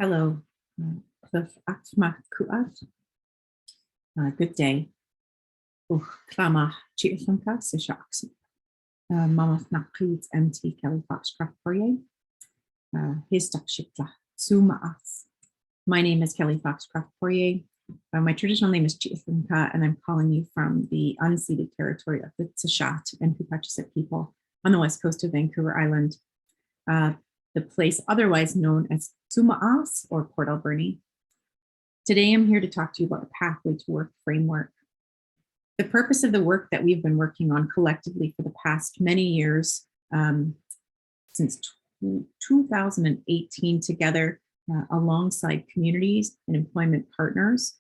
Hello, Cliff Atma Kuat. Good day. Klama Chiasanka Sishaks. Mama Nakid MT Kelly Foxcroft Poirier. His Dakshikla Suma As. My name is Kelly Foxcroft Poirier. My traditional name is Chiasanka, and I'm calling you from the unceded territory of the Tsashat and Pupachusett people on the west coast of Vancouver Island. The place otherwise known as Sumaas or Port Alberni. Today, I'm here to talk to you about the Pathway to Work framework. The purpose of the work that we've been working on collectively for the past many years, since 2018 together, alongside communities and employment partners,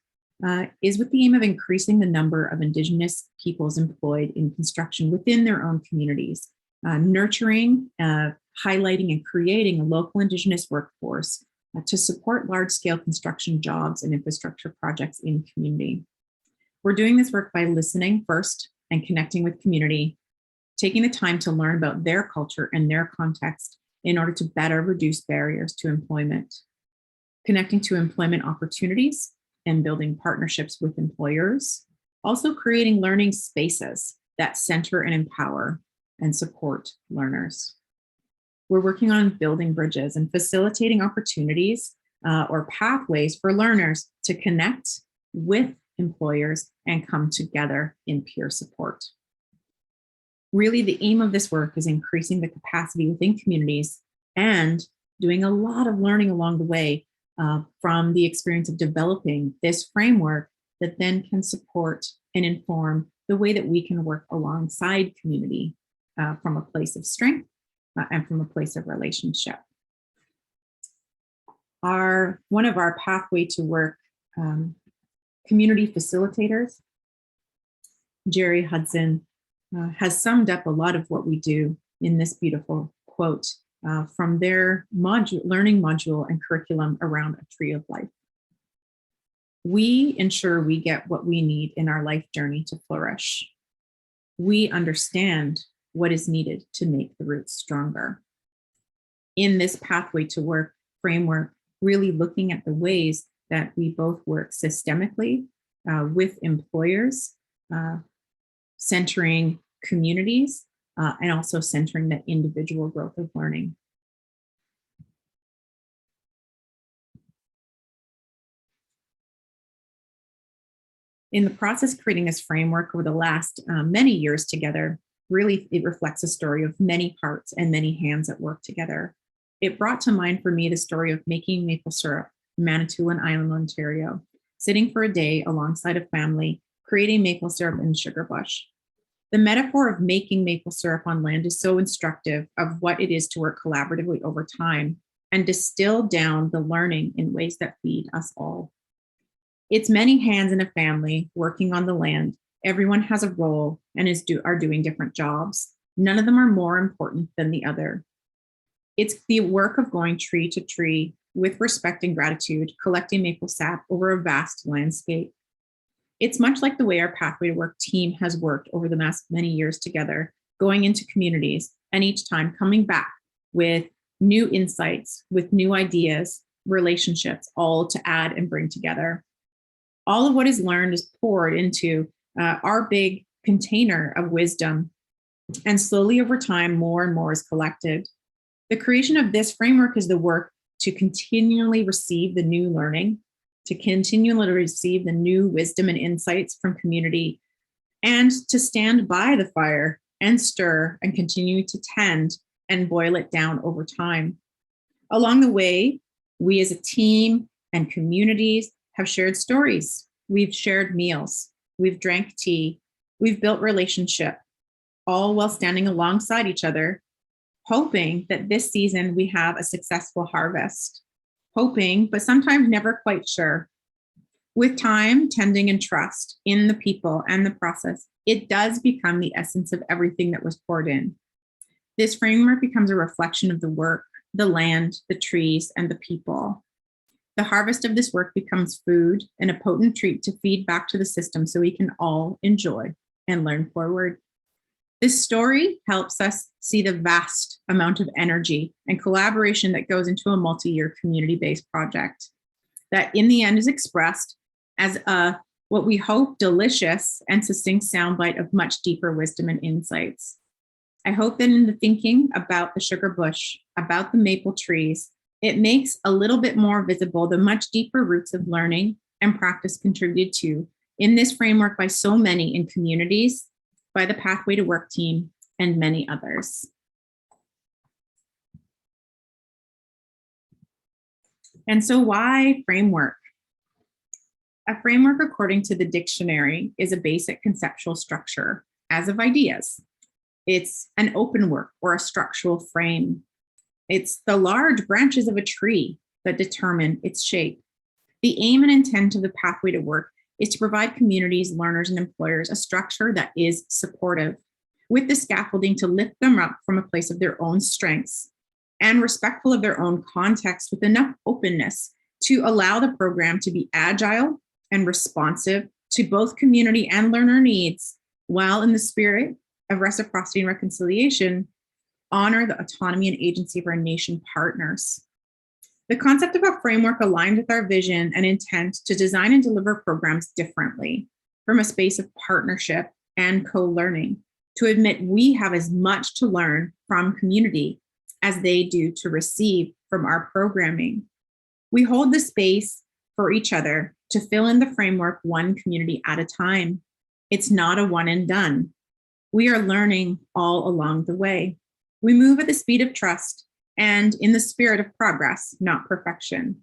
is with the aim of increasing the number of Indigenous peoples employed in construction within their own communities, nurturing, highlighting and creating a local Indigenous workforce to support large-scale construction jobs and infrastructure projects in community. We're doing this work by listening first and connecting with community, taking the time to learn about their culture and their context in order to better reduce barriers to employment, connecting to employment opportunities and building partnerships with employers, also creating learning spaces that center and empower and support learners. We're working on building bridges and facilitating opportunities or pathways for learners to connect with employers and come together in peer support. Really, the aim of this work is increasing the capacity within communities and doing a lot of learning along the way from the experience of developing this framework that then can support and inform the way that we can work alongside community from a place of strength and from a place of relationship. One of our Pathway to Work community facilitators, Jerry Hudson, has summed up a lot of what we do in this beautiful quote from their learning module and curriculum around a tree of life. We ensure we get what we need in our life journey to flourish. We understand what is needed to make the roots stronger. In this Pathway to Work framework, really looking at the ways that we both work systemically with employers, centering communities, and also centering the individual growth of learning. In the process of creating this framework over the last many years together, really, it reflects a story of many parts and many hands at work together. It brought to mind for me the story of making maple syrup in Manitoulin Island, Ontario, sitting for a day alongside a family, creating maple syrup in sugar bush. The metaphor of making maple syrup on land is so instructive of what it is to work collaboratively over time and distill down the learning in ways that feed us all. It's many hands in a family working on the land. Everyone has a role and are doing different jobs. None of them are more important than the other. It's the work of going tree to tree with respect and gratitude, collecting maple sap over a vast landscape. It's much like the way our Pathway to Work team has worked over the last many years together, going into communities and each time coming back with new insights, with new ideas, relationships, all to add and bring together. All of what is learned is poured into our big container of wisdom, and slowly over time, more and more is collected. The creation of this framework is the work to continually receive the new learning, to continually receive the new wisdom and insights from community, and to stand by the fire and stir and continue to tend and boil it down over time. Along the way, we as a team and communities have shared stories. We've shared meals. We've drank tea. We've built relationship, all while standing alongside each other, hoping that this season we have a successful harvest. Hoping, but sometimes never quite sure. With time, tending, and trust in the people and the process, it does become the essence of everything that was poured in. This framework becomes a reflection of the work, the land, the trees, and the people. The harvest of this work becomes food and a potent treat to feed back to the system so we can all enjoy and learn forward. This story helps us see the vast amount of energy and collaboration that goes into a multi-year community-based project that in the end is expressed as a, what we hope, delicious and succinct soundbite of much deeper wisdom and insights. I hope that in the thinking about the sugar bush, about the maple trees, it makes a little bit more visible the much deeper roots of learning and practice contributed to in this framework by so many in communities, by the Pathway to Work team, and many others. And so why framework? A framework, according to the dictionary, is a basic conceptual structure as of ideas. It's an open work or a structural frame. It's the large branches of a tree that determine its shape. The aim and intent of the Pathway to Work is to provide communities, learners, and employers a structure that is supportive, with the scaffolding to lift them up from a place of their own strengths and respectful of their own context, with enough openness to allow the program to be agile and responsive to both community and learner needs, while in the spirit of reciprocity and reconciliation, honor the autonomy and agency of our nation partners. The concept of a framework aligned with our vision and intent to design and deliver programs differently, from a space of partnership and co-learning, to admit we have as much to learn from community as they do to receive from our programming. We hold the space for each other to fill in the framework one community at a time. It's not a one and done. We are learning all along the way. We move at the speed of trust and in the spirit of progress, not perfection.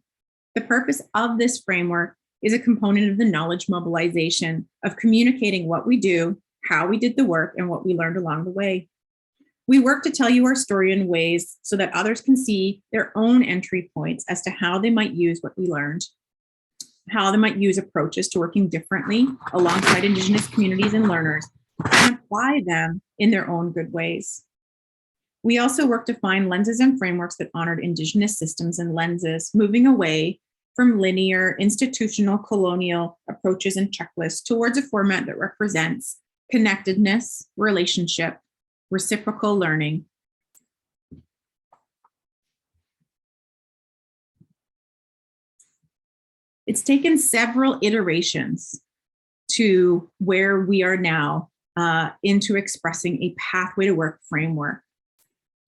The purpose of this framework is a component of the knowledge mobilization of communicating what we do, how we did the work, and what we learned along the way. We work to tell you our story in ways so that others can see their own entry points as to how they might use what we learned, how they might use approaches to working differently alongside Indigenous communities and learners, and apply them in their own good ways. We also work to find lenses and frameworks that honored Indigenous systems and lenses, moving away from linear, institutional, colonial approaches and checklists towards a format that represents connectedness, relationship, reciprocal learning. It's taken several iterations to where we are now into expressing a Pathway to Work framework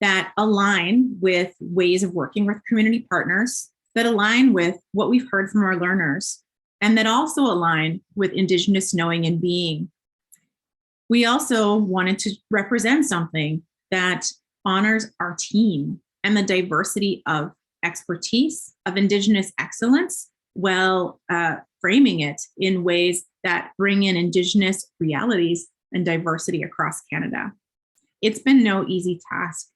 that align with ways of working with community partners, that align with what we've heard from our learners, and that also align with Indigenous knowing and being. We also wanted to represent something that honors our team and the diversity of expertise, of Indigenous excellence, while framing it in ways that bring in Indigenous realities and diversity across Canada. It's been no easy task.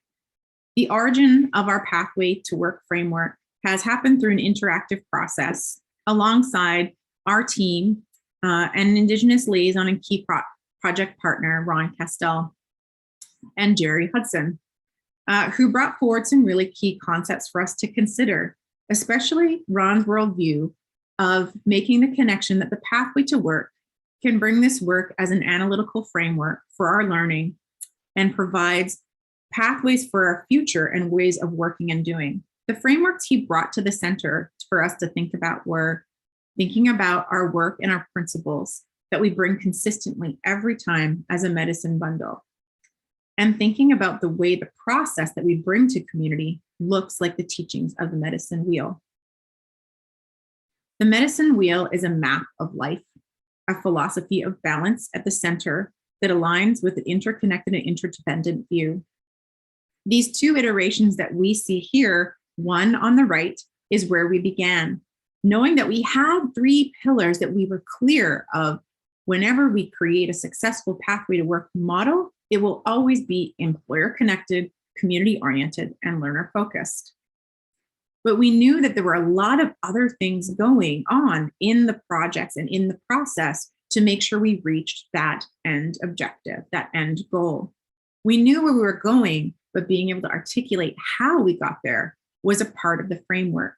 The origin of our Pathway to Work framework has happened through an interactive process alongside our team and Indigenous liaison and key project partner, Ron Castell and Jerry Hudson, who brought forward some really key concepts for us to consider, especially Ron's worldview of making the connection that the Pathway to Work can bring this work as an analytical framework for our learning and provides pathways for our future and ways of working and doing. The frameworks he brought to the center for us to think about were thinking about our work and our principles that we bring consistently every time as a medicine bundle, and thinking about the way the process that we bring to community looks like the teachings of the medicine wheel. The medicine wheel is a map of life, a philosophy of balance at the center that aligns with an interconnected and interdependent view. These two iterations that we see here, one on the right, is where we began, knowing that we had three pillars that we were clear of. Whenever we create a successful Pathway to Work model, it will always be employer-connected, community-oriented, and learner-focused. But we knew that there were a lot of other things going on in the projects and in the process to make sure we reached that end objective, that end goal. We knew where we were going, but being able to articulate how we got there was a part of the framework.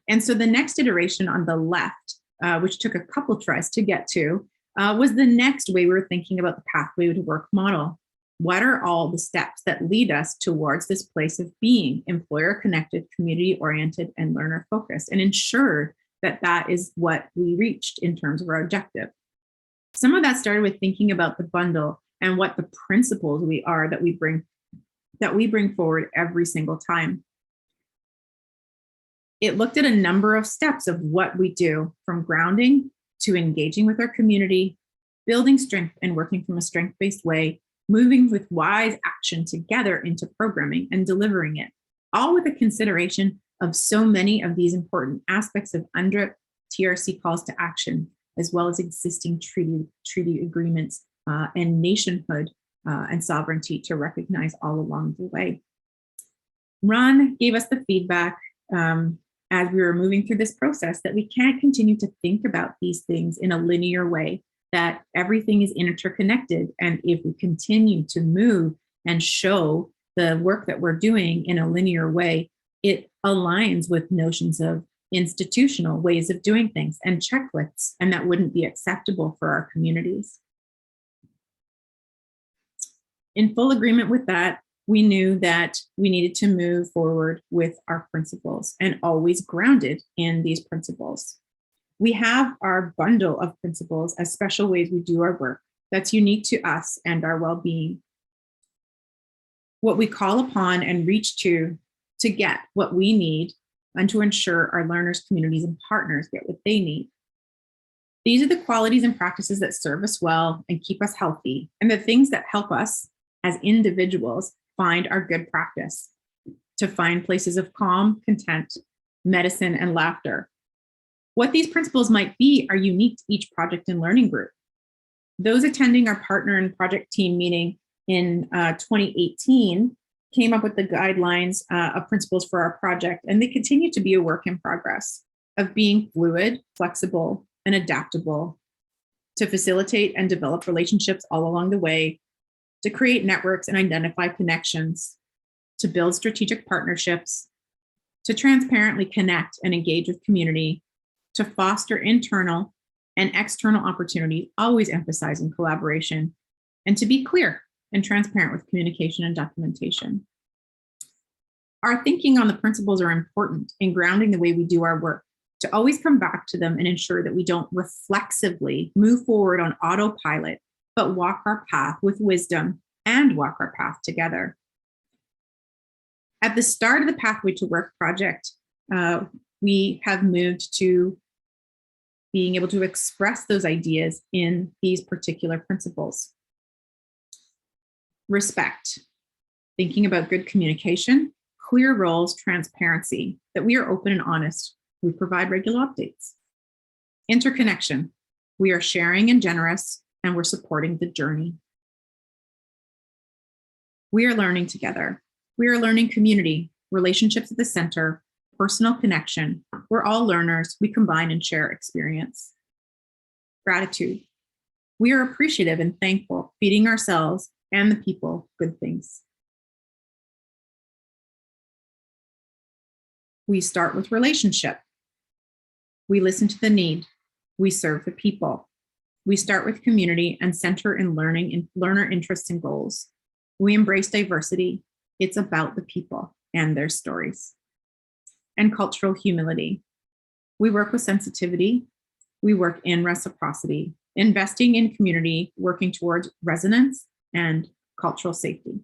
And so the next iteration on the left, which took a couple tries to get to, was the next way we were thinking about the Pathway to Work model. What are all the steps that lead us towards this place of being employer-connected, community-oriented, and learner-focused, and ensure that that is what we reached in terms of our objective? Some of that started with thinking about the bundle and what the principles we are that we bring forward every single time. It looked at a number of steps of what we do, from grounding to engaging with our community, building strength and working from a strength-based way, moving with wise action together into programming and delivering it, all with a consideration of so many of these important aspects of UNDRIP, TRC calls to action, as well as existing treaty agreements and nationhood and sovereignty to recognize all along the way. Ron gave us the feedback as we were moving through this process that we can't continue to think about these things in a linear way, that everything is interconnected. And if we continue to move and show the work that we're doing in a linear way, it aligns with notions of institutional ways of doing things and checklists, and that wouldn't be acceptable for our communities. In full agreement with that, we knew that we needed to move forward with our principles and always grounded in these principles. We have our bundle of principles as special ways we do our work that's unique to us and our well-being. What we call upon and reach to get what we need and to ensure our learners, communities, and partners get what they need. These are the qualities and practices that serve us well and keep us healthy, and the things that help us as individuals find our good practice, to find places of calm, content, medicine, and laughter. What these principles might be are unique to each project and learning group. Those attending our partner and project team meeting in 2018 came up with the guidelines of principles for our project, and they continue to be a work in progress of being fluid, flexible, and adaptable, to facilitate and develop relationships all along the way, to create networks and identify connections, to build strategic partnerships, to transparently connect and engage with community, to foster internal and external opportunities, always emphasizing collaboration, and to be clear and transparent with communication and documentation. Our thinking on the principles are important in grounding the way we do our work, to always come back to them and ensure that we don't reflexively move forward on autopilot, but walk our path with wisdom and walk our path together. At the start of the Pathway to Work project, we have moved to being able to express those ideas in these particular principles. Respect, thinking about good communication, clear roles, transparency, that we are open and honest. We provide regular updates. Interconnection, we are sharing and generous, and we're supporting the journey. We are learning together. We are learning community, relationships at the center, personal connection. We're all learners. We combine and share experience. Gratitude. We are appreciative and thankful, feeding ourselves and the people good things. We start with relationship. We listen to the need. We serve the people. We start with community and center in learning and learner interests and goals. We embrace diversity. It's about the people and their stories. And cultural humility. We work with sensitivity. We work in reciprocity, investing in community, working towards resonance and cultural safety.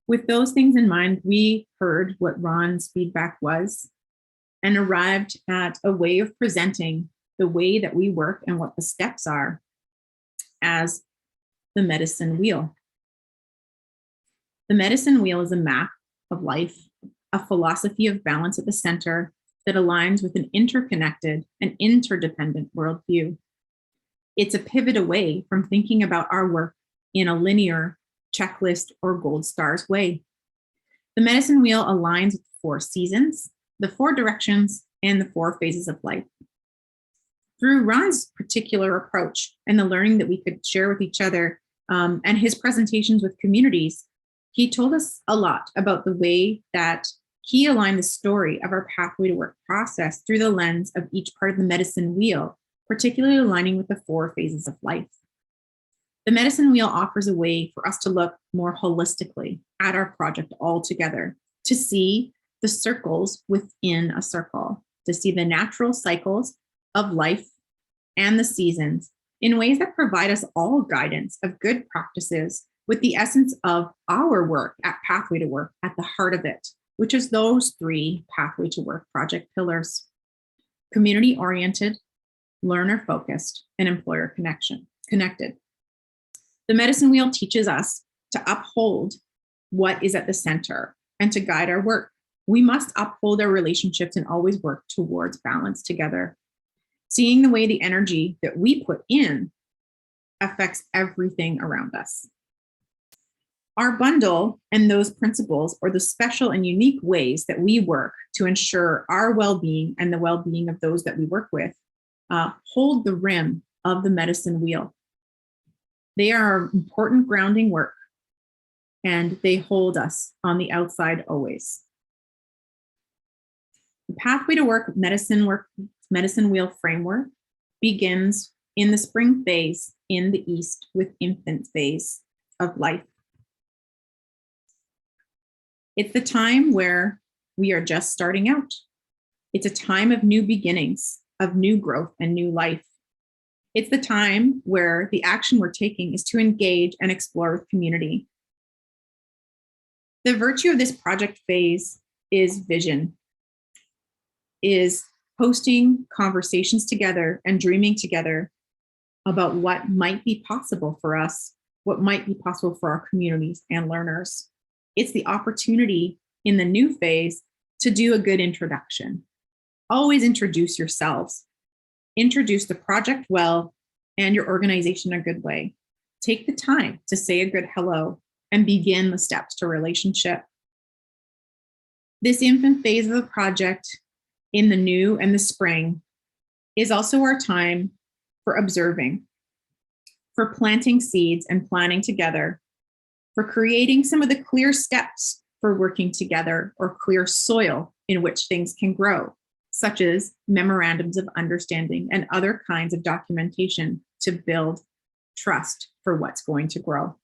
With those things in mind, we heard what Ron's feedback was and arrived at a way of presenting the way that we work and what the steps are as the medicine wheel. The medicine wheel is a map of life, a philosophy of balance at the center that aligns with an interconnected and interdependent worldview. It's a pivot away from thinking about our work in a linear checklist or gold stars way. The medicine wheel aligns with the 4 seasons, the 4 directions, and the 4 phases of life. Through Ron's particular approach and the learning that we could share with each other and his presentations with communities, he told us a lot about the way that he aligned the story of our Pathway to Work process through the lens of each part of the medicine wheel, particularly aligning with the 4 phases of life. The medicine wheel offers a way for us to look more holistically at our project all together, to see the circles within a circle, to see the natural cycles of life and the seasons in ways that provide us all guidance of good practices, with the essence of our work at Pathway to Work at the heart of it, which is those three Pathway to Work project pillars: community-oriented, learner-focused, and employer-connected. The medicine wheel teaches us to uphold what is at the center and to guide our work. We must uphold our relationships and always work towards balance together, seeing the way the energy that we put in affects everything around us. Our bundle and those principles, or the special and unique ways that we work to ensure our well-being and the well-being of those that we work with, hold the rim of the medicine wheel. They are important grounding work, and they hold us on the outside always. The Pathway to Work medicine wheel framework begins in the spring phase in the East with infant phase of life. It's the time where we are just starting out. It's a time of new beginnings, of new growth and new life. It's the time where the action we're taking is to engage and explore with community. The virtue of this project phase is vision, is hosting conversations together and dreaming together about what might be possible for us, what might be possible for our communities and learners. It's the opportunity in the new phase to do a good introduction. Always introduce yourselves. Introduce the project well and your organization a good way. Take the time to say a good hello and begin the steps to relationship. This infant phase of the project in the new and the spring is also our time for observing, for planting seeds and planning together, for creating some of the clear steps for working together, or clear soil in which things can grow, such as memorandums of understanding and other kinds of documentation to build trust for what's going to grow.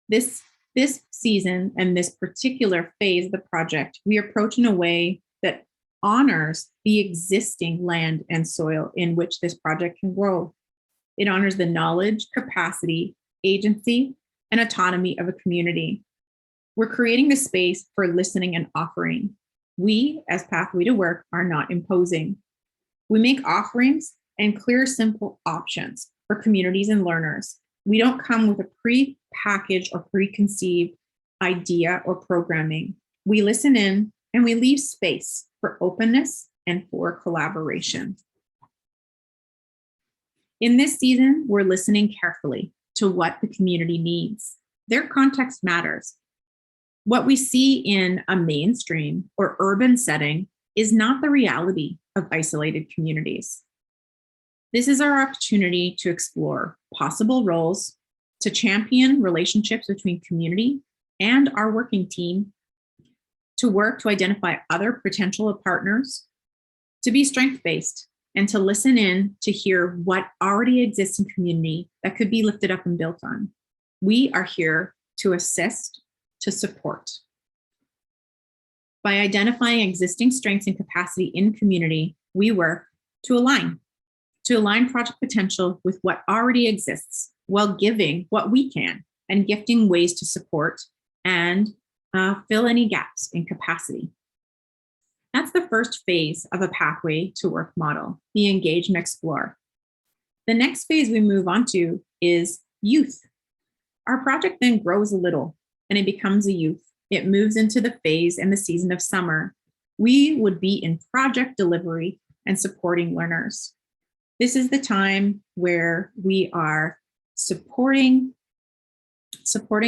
This season and this particular phase of the project, we approach in a way that honors the existing land and soil in which this project can grow. It honors the knowledge, capacity, agency, and autonomy of a community. We're creating the space for listening and offering. We, as Pathway to Work, are not imposing. We make offerings and clear, simple options for communities and learners. We don't come with a pre-packaged or preconceived idea or programming. We listen in and we leave space for openness and for collaboration. In this season, we're listening carefully to what the community needs. Their context matters. What we see in a mainstream or urban setting is not the reality of isolated communities. This is our opportunity to explore possible roles, to champion relationships between community and our working team, to work to identify other potential partners, to be strength-based, and to listen in to hear what already exists in community that could be lifted up and built on. We are here to assist, to support. By identifying existing strengths and capacity in community, we work to align project potential with what already exists, while giving what we can and gifting ways to support and fill any gaps in capacity. That's the first phase of a Pathway to Work model, the engage and explore. The next phase we move on to is youth. Our project then grows a little and it becomes a youth. It moves into the phase and the season of summer. We would be in project delivery and supporting learners. This is the time where we are supporting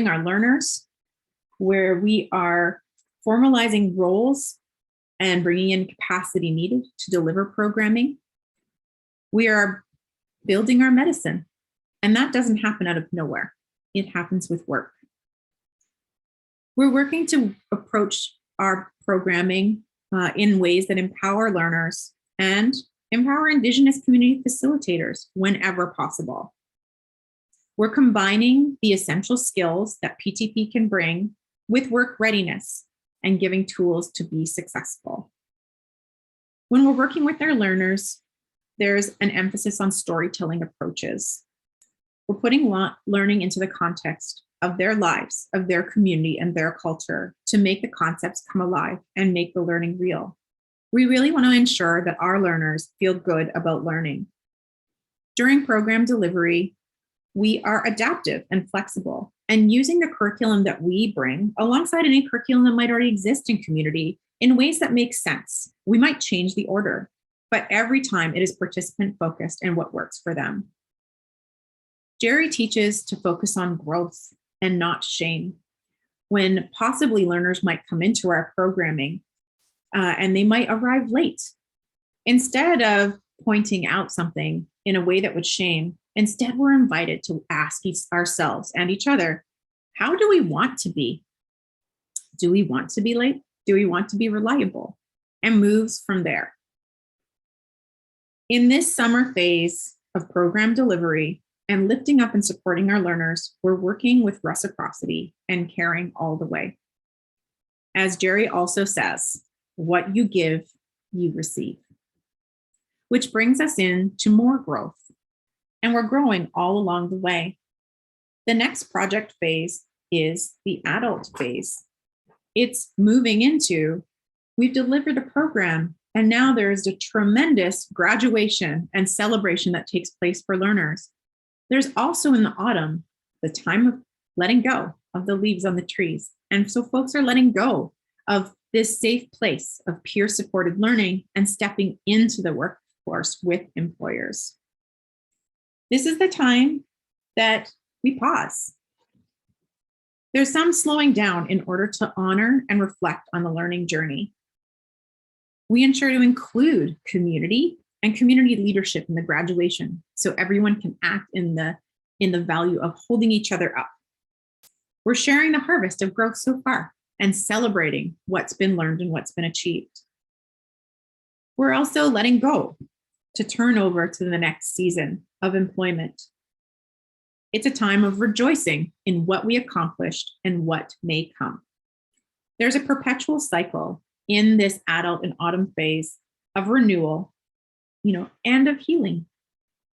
our learners, where we are formalizing roles and bringing in capacity needed to deliver programming. We are building our medicine, and that doesn't happen out of nowhere. It happens with work. We're working to approach our programming in ways that empower learners and empower Indigenous community facilitators whenever possible. We're combining the essential skills that PTP can bring with work readiness and giving tools to be successful. When we're working with our learners, there's an emphasis on storytelling approaches. We're putting learning into the context of their lives, of their community, and their culture to make the concepts come alive and make the learning real. We really want to ensure that our learners feel good about learning. During program delivery, we are adaptive and flexible, and using the curriculum that we bring alongside any curriculum that might already exist in community in ways that make sense. We might change the order, but every time it is participant focused and what works for them. Jerry teaches to focus on growth and not shame. When possibly learners might come into our programming and they might arrive late, instead of pointing out something in a way that would shame, instead we're invited to ask ourselves and each other, how do we want to be? Do we want to be late? Do we want to be reliable? And moves from there. In this summer phase of program delivery and lifting up and supporting our learners, we're working with reciprocity and caring all the way. As Jerry also says, what you give, you receive. Which brings us into more growth. And we're growing all along the way. The next project phase is the adult phase. It's moving into, we've delivered a program, and now there's a tremendous graduation and celebration that takes place for learners. There's also in the autumn, the time of letting go of the leaves on the trees. And so folks are letting go of this safe place of peer supported learning and stepping into the workforce with employers. This is the time that we pause. There's some slowing down in order to honor and reflect on the learning journey. We ensure to include community and community leadership in the graduation so everyone can act in the value of holding each other up. We're sharing the harvest of growth so far and celebrating what's been learned and what's been achieved. We're also letting go to turn over to the next season of employment. It's a time of rejoicing in what we accomplished and what may come. There's a perpetual cycle in this adult and autumn phase of renewal, and of healing.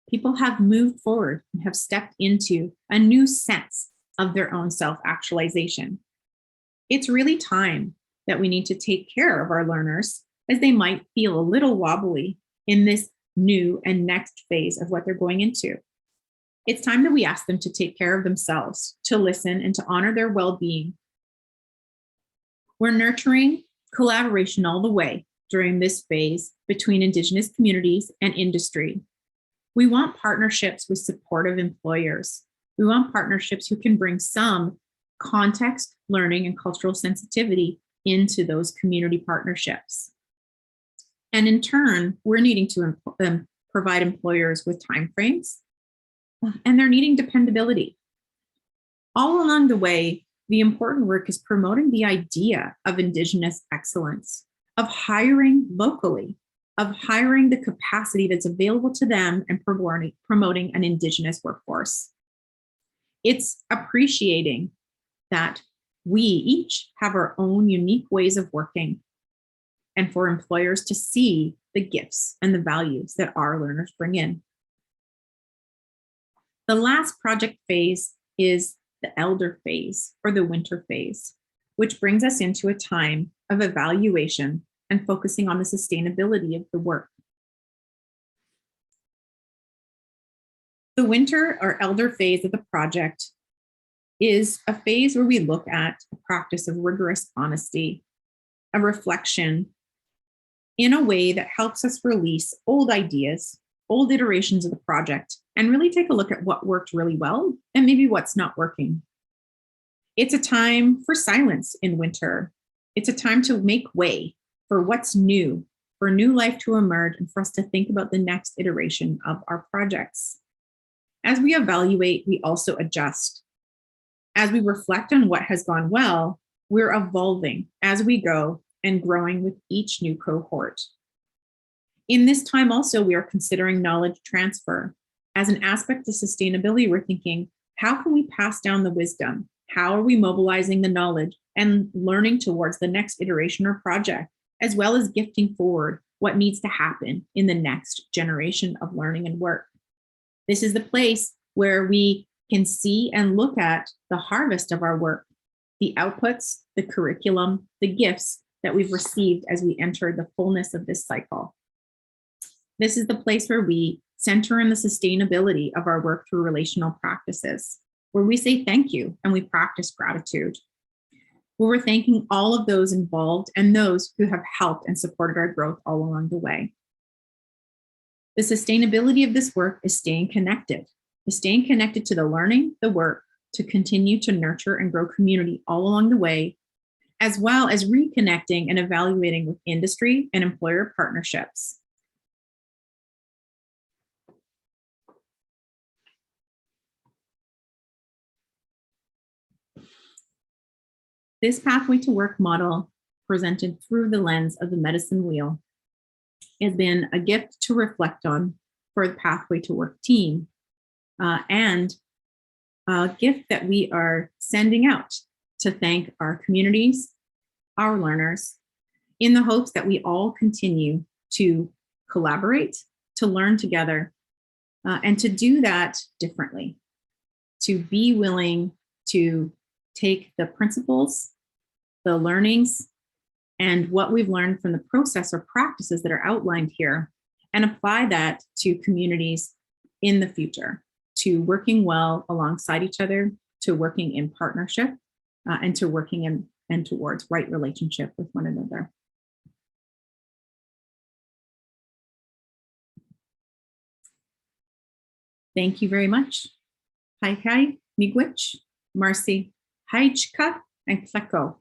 People have moved forward and have stepped into a new sense of their own self-actualization. It's really time that we need to take care of our learners as they might feel a little wobbly in this new and next phase of what they're going into. It's time that we ask them to take care of themselves, to listen and to honor their well-being. We're nurturing collaboration all the way during this phase between Indigenous communities and industry. We want partnerships with supportive employers. We want partnerships who can bring some context, learning, and cultural sensitivity into those community partnerships. And in turn, we're needing to provide employers with timeframes, and they're needing dependability. All along the way, the important work is promoting the idea of Indigenous excellence, of hiring locally, of hiring the capacity that's available to them and promoting an Indigenous workforce. It's appreciating that we each have our own unique ways of working, and for employers to see the gifts and the values that our learners bring in. The last project phase is the elder phase, or the winter phase, which brings us into a time of evaluation and focusing on the sustainability of the work. The winter or elder phase of the project is a phase where we look at a practice of rigorous honesty, a reflection in a way that helps us release old ideas, old iterations of the project, and really take a look at what worked really well and maybe what's not working. It's a time for silence in winter. It's a time to make way for what's new, for new life to emerge, and for us to think about the next iteration of our projects. As we evaluate, we also adjust. As we reflect on what has gone well, we're evolving as we go and growing with each new cohort. In this time also, we are considering knowledge transfer. As an aspect of sustainability, we're thinking, How can we pass down the wisdom? How are we mobilizing the knowledge and learning towards the next iteration or project, as well as gifting forward what needs to happen in the next generation of learning and work? This is the place where we can see and look at the harvest of our work, the outputs, the curriculum, the gifts that we've received as we enter the fullness of this cycle. This is the place where we center in the sustainability of our work through relational practices, where we say thank you and we practice gratitude, where we're thanking all of those involved and those who have helped and supported our growth all along the way. The sustainability of this work is staying connected to the learning, the work, to continue to nurture and grow community all along the way, as well as reconnecting and evaluating with industry and employer partnerships. This pathway to work model, presented through the lens of the medicine wheel, has been a gift to reflect on for the Pathway to Work team, and a gift that we are sending out to thank our communities, our learners, in the hopes that we all continue to collaborate, to learn together, and to do that differently, to be willing to take the principles, the learnings, and what we've learned from the process or practices that are outlined here, and apply that to communities in the future, to working well alongside each other, to working in partnership, and to working in and towards right relationship with one another. Thank you very much. Hai hai, miigwech, Marcy, haichka, and pleko.